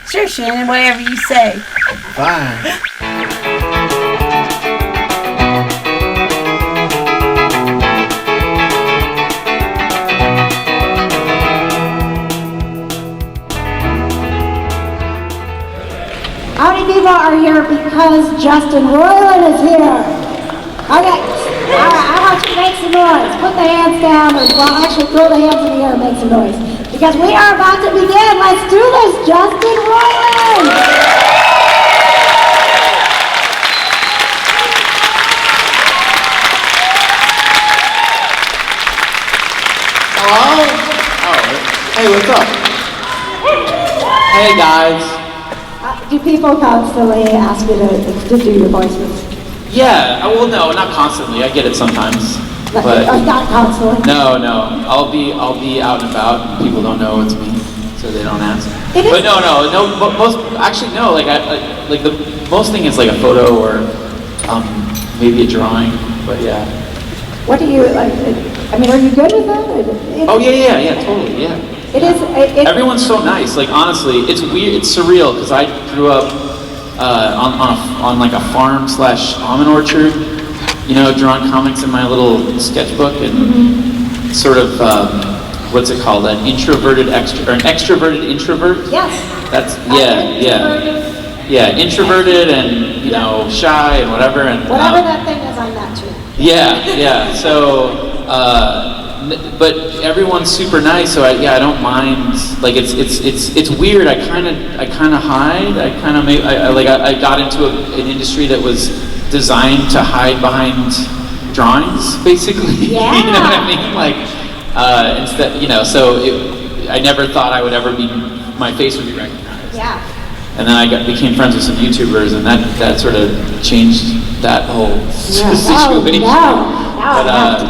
Sure, Shannon, whatever you say. Fine. How many people are here because Justin Roiland is here? Okay, all right, I want you to make some noise. Put the hands down, or well, actually throw the hands in the air and make some noise. Because we are about to begin. Let's do this, Justin Roiland! Hello? Oh, hey, what's up? Hey, guys. Do people constantly ask you to do your voices? Yeah, well, no, not constantly. I get it sometimes. But not constantly? No. I'll be out and about, and people don't know it's me, so they don't ask. But no. But most actually no. Like the most thing is like a photo or maybe a drawing. But yeah. What do you like? I mean, are you good with that? Oh yeah, totally, yeah. It is. Everyone's so nice. Like honestly, it's weird. It's surreal because I grew up on like a farm / almond orchard. You know, drawing comics in my little sketchbook and sort of what's it called? An introverted or an extroverted introvert. Yes. That's yeah. Introverted and you know shy and whatever and whatever that thing is, I'm that too. Yeah. So. But everyone's super nice, so I don't mind. Like it's weird. I kind of hide. I got into an industry that was designed to hide behind drawings, basically. Yeah. You know what I mean? Like instead, you know. So I never thought I would ever be. My face would be recognized. Yeah. And then I became friends with some YouTubers, and that sort of changed that whole situation.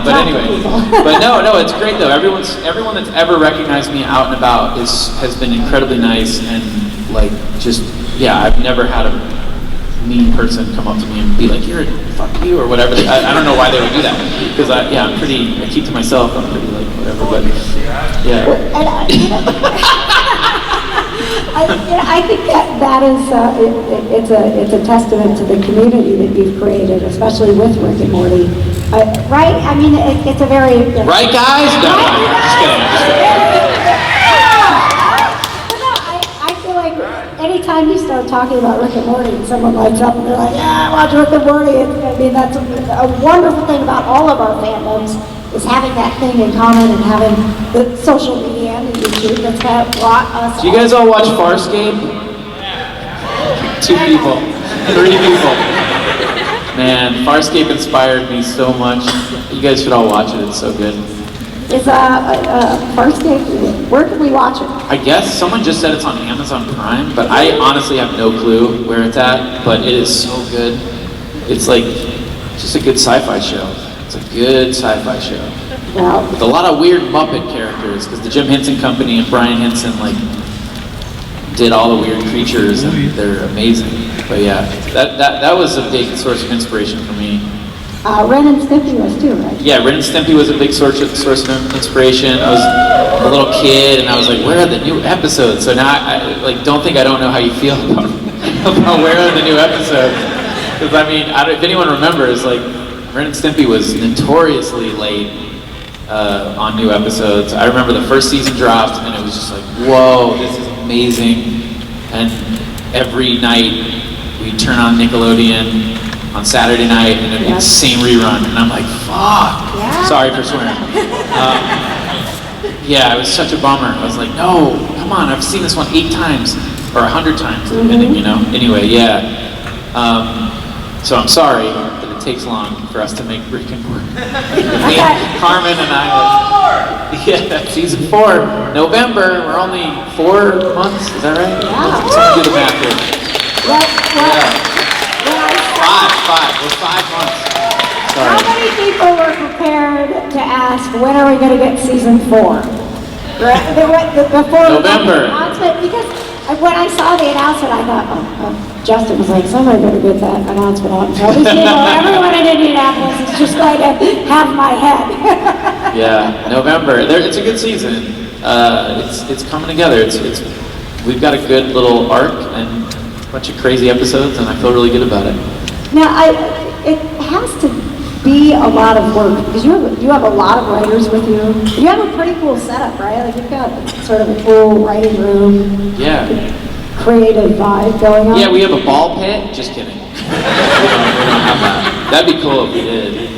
But anyway, but no, it's great though. Everyone that's ever recognized me out and about has been incredibly nice and like just I've never had a mean person come up to me and be like, "You're fuck you" or whatever. I don't know why they would do that because I keep to myself. I'm pretty like whatever, but yeah. I think that is it's a testament to the community that you've created, especially with Rick and Morty. Right? I mean, it's a very... Right, guys? No, just kidding. I feel like anytime you start talking about Rick and Morty and someone lights up and they're like, yeah, I watch Rick and Morty. I mean, that's a wonderful thing about all of our fandoms is having that thing in common and having the social media and YouTube that's kind of brought us... Do you guys all watch Farscape? 2 people. 3 people. Man, Farscape inspired me so much. You guys should all watch it. It's so good. Is Farscape, where can we watch it? I guess someone just said it's on Amazon Prime, but I honestly have no clue where it's at, but it is so good. It's like just a good sci-fi show. It's a good sci-fi show. Wow. With a lot of weird Muppet characters, because the Jim Henson Company and Brian Henson like did all the weird creatures and they're amazing. But yeah, that was a big source of inspiration for me. Ren and Stimpy was too, right? Yeah, Ren and Stimpy was a big source of inspiration. I was a little kid and I was like, where are the new episodes? So now I like don't think I don't know how you feel about where are the new episodes. Because I mean, if anyone remembers, like Ren and Stimpy was notoriously late on new episodes. I remember the first season dropped and it was just like, whoa, this is amazing. And every night we turn on Nickelodeon on Saturday night and it'd be the same rerun. And I'm like, fuck. Yeah. Sorry for swearing. Yeah, it was such a bummer. I was like, no, come on, I've seen this one 8 times or 100 times, depending, you know. Anyway, yeah. So I'm sorry that it takes long for us to make Rick and Morty. Carmen and I. Yeah, season 4, November. We're only 4 months. Is that right? Yeah. Someone do the math here. Yeah. 5. We're 5 months. Sorry. How many people were prepared to ask, when are we going to get season 4? Before November. The announcement, because when I saw the announcement, I thought, Justin was like, somebody better get that announcement out and tell these people, everyone in Indianapolis is just going to have my head. Yeah, November. It's a good season. It's coming together. It's we've got a good little arc and a bunch of crazy episodes, and I feel really good about it. Now, it has to be a lot of work because you have a lot of writers with you. You have a pretty cool setup, right? Like you've got sort of a cool writing room. Yeah. Creative vibe going on. Yeah, we have a ball pit. Just kidding. we don't have that. That'd be cool if we did.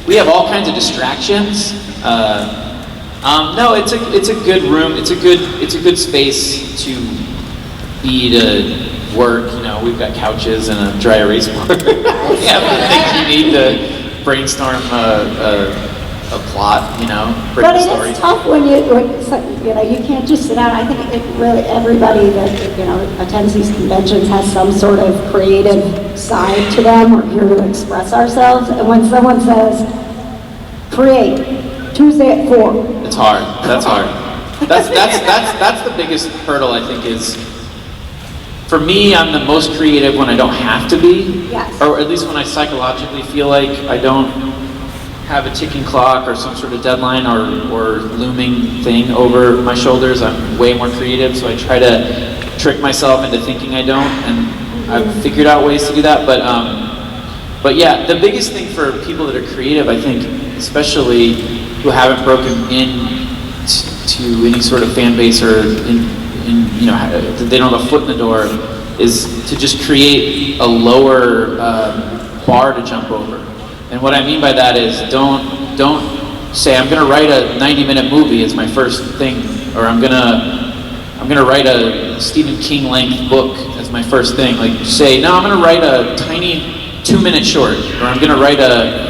We have all kinds of distractions. No, it's a good room. It's a good space to be to work. You know, we've got couches and a dry erase board. Yeah, the things you need to brainstorm a plot. You know, but it is tough when you can't just sit down. I think it really everybody that attends these conventions has some sort of creative side to them. We're here to express ourselves, and when someone says create Tuesday at 4. It's hard. That's hard. That's the biggest hurdle, I think, is for me, I'm the most creative when I don't have to be. Yes. Or at least when I psychologically feel like I don't have a ticking clock or some sort of deadline or looming thing over my shoulders. I'm way more creative, so I try to trick myself into thinking I don't, and I've figured out ways to do that. But yeah, the biggest thing for people that are creative, I think, especially who haven't broken in to any sort of fan base or they don't have a foot in the door, is to just create a lower bar to jump over. And what I mean by that is don't say I'm going to write a 90-minute movie as my first thing, or I'm going to write a Stephen King length book as my first thing. Like say, no, I'm going to write a tiny 2-minute short, or I'm going to write a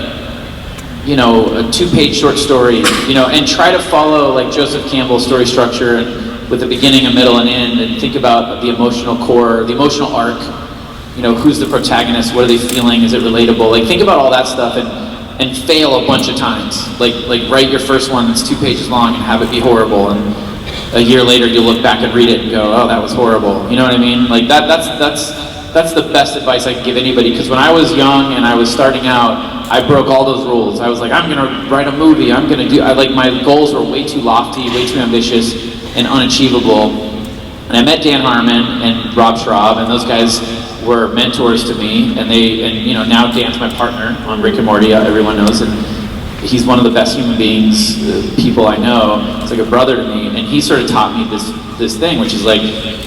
2-page short story, and try to follow like Joseph Campbell's story structure and with a beginning, a middle, and end, and think about the emotional core, the emotional arc. Who's the protagonist? What are they feeling? Is it relatable? Like think about all that stuff and fail a bunch of times. Like write your first one that's 2 pages long and have it be horrible, and a year later you'll look back and read it and go, oh, that was horrible. You know what I mean? Like that's the best advice I can give anybody, because when I was young and I was starting out, I broke all those rules. I was like, I'm gonna write a movie, my goals were way too lofty, way too ambitious and unachievable. And I met Dan Harmon and Rob Schraub, and those guys were mentors to me, and now Dan's my partner on Rick and Morty, everyone knows, and he's one of the best human beings, people I know. It's like a brother to me, and he sort of taught me this thing, which is like,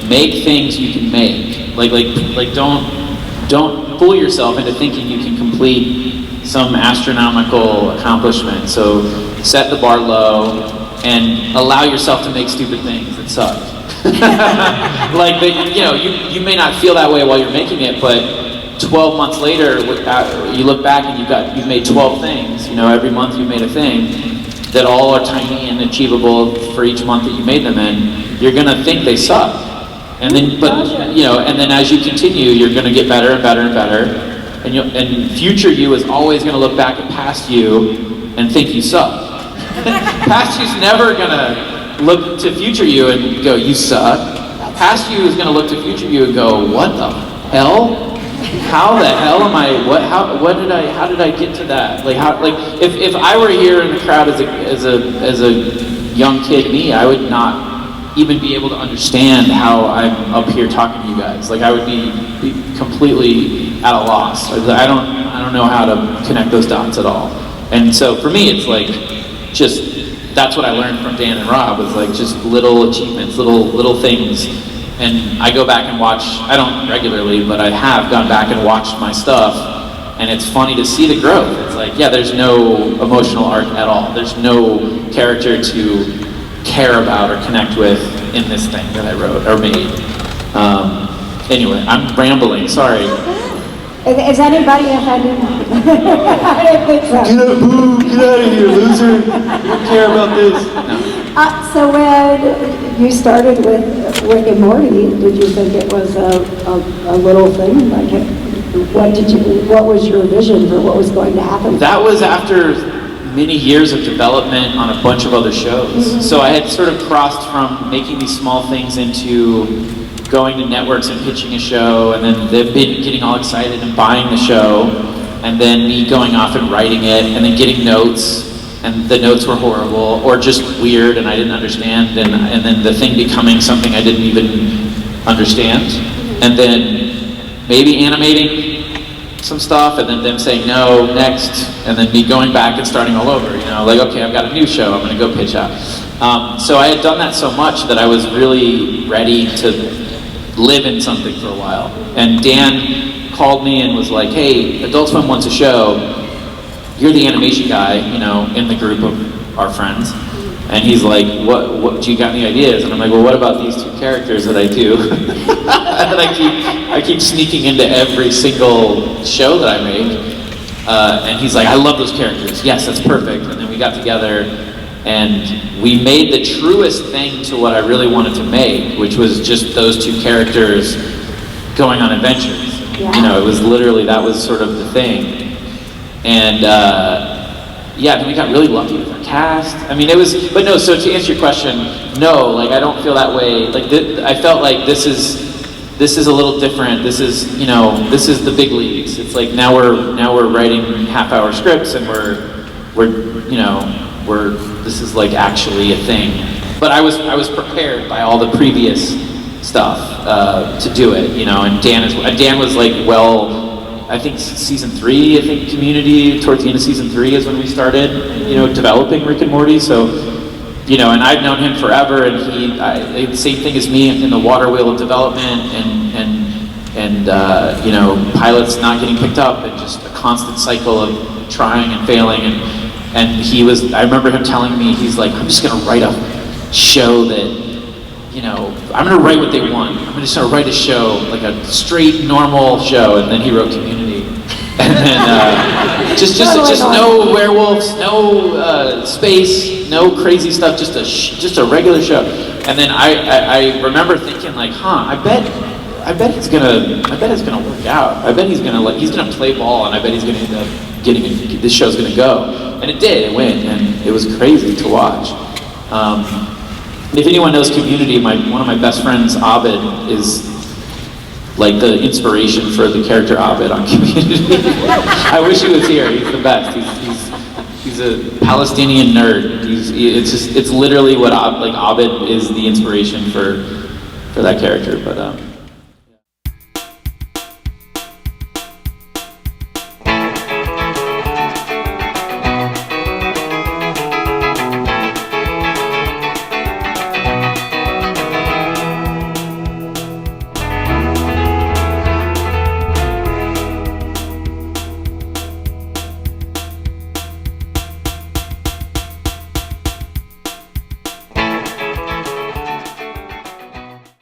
make things you can make. Like don't fool yourself into thinking you can complete some astronomical accomplishment. So set the bar low and allow yourself to make stupid things that suck. You may not feel that way while you're making it, but 12 months later, you look back and you've made 12 things. Every month you made a thing that all are tiny and achievable for each month that you made them in. You're gonna think they suck, and then as you continue, you're gonna get better and better and better, and future you is always gonna look back at past you and think you suck. Past you's never gonna look to future you and go, you suck. Past you is going to look to future you and go, what the hell? How the hell am I? How did I get to that? If I were here in the crowd as a young kid, me, I would not even be able to understand how I'm up here talking to you guys. I would be completely at a loss. I don't know how to connect those dots at all. And so for me, it's that's what I learned from Dan and Rob, was just little achievements, little things. And I go back and watch, I don't regularly, but I have gone back and watched my stuff, and it's funny to see the growth. It's there's no emotional arc at all. There's no character to care about or connect with in this thing that I wrote or made. Anyway, I'm rambling, sorry. Is anybody offended? I didn't think so. Get out of here, loser. You don't care about this. No. So when you started with Rick and Morty, did you think it was a little thing? What was your vision for what was going to happen? That was after many years of development on a bunch of other shows. Mm-hmm. So I had sort of crossed from making these small things into going to networks and pitching a show, and then they've been getting all excited and buying the show, and then me going off and writing it, and then getting notes, and the notes were horrible or just weird and I didn't understand, and then the thing becoming something I didn't even understand, and then maybe animating some stuff, and then them saying no, next, and then me going back and starting all over, you know, like, okay, I've got a new show, I'm gonna go pitch out. So I had done that so much that I was really ready to live in something for a while. And Dan called me and was like, hey, Adult Swim wants a show, you're the animation guy, you know, in the group of our friends. And he's like, what do you got any ideas? And I'm like, well, what about these two characters that I do? that I keep sneaking into every single show that I make. And he's like, I love those characters. Yes, that's perfect. And then we got together and we made the truest thing to what I really wanted to make, which was just those two characters going on adventures. Yeah. You know, it was literally, that was sort of the thing. And yeah, then we got really lucky with our cast. I mean, it was, but no, so to answer your question, no, like I don't feel that way. Like I felt like this is a little different. This is, you know, this is the big leagues. It's like now we're writing half-hour scripts and this is like actually a thing. But I was prepared by all the previous stuff to do it, you know, and Dan was like, well, I think season 3, I think Community, towards the end of season 3 is when we started, you know, developing Rick and Morty. So, you know, and I've known him forever, and the same thing as me in the water wheel of development, and you know, pilots not getting picked up, and just a constant cycle of trying and failing. And I remember him telling me, he's like, I'm just gonna write a show that, you know, I'm gonna write what they want. I'm just gonna write a show, like a straight, normal show. And then he wrote Community. And then just no werewolves, no space, no crazy stuff, just a regular show. And then I remember thinking like, I bet it's gonna work out. I bet he's gonna play ball, and I bet he's gonna end up this show's gonna go. And it did. It went, and it was crazy to watch. If anyone knows Community, one of my best friends, Abed, is like the inspiration for the character Abed on Community. I wish he was here. He's the best. He's a Palestinian nerd. It's literally what Abed is the inspiration for that character. But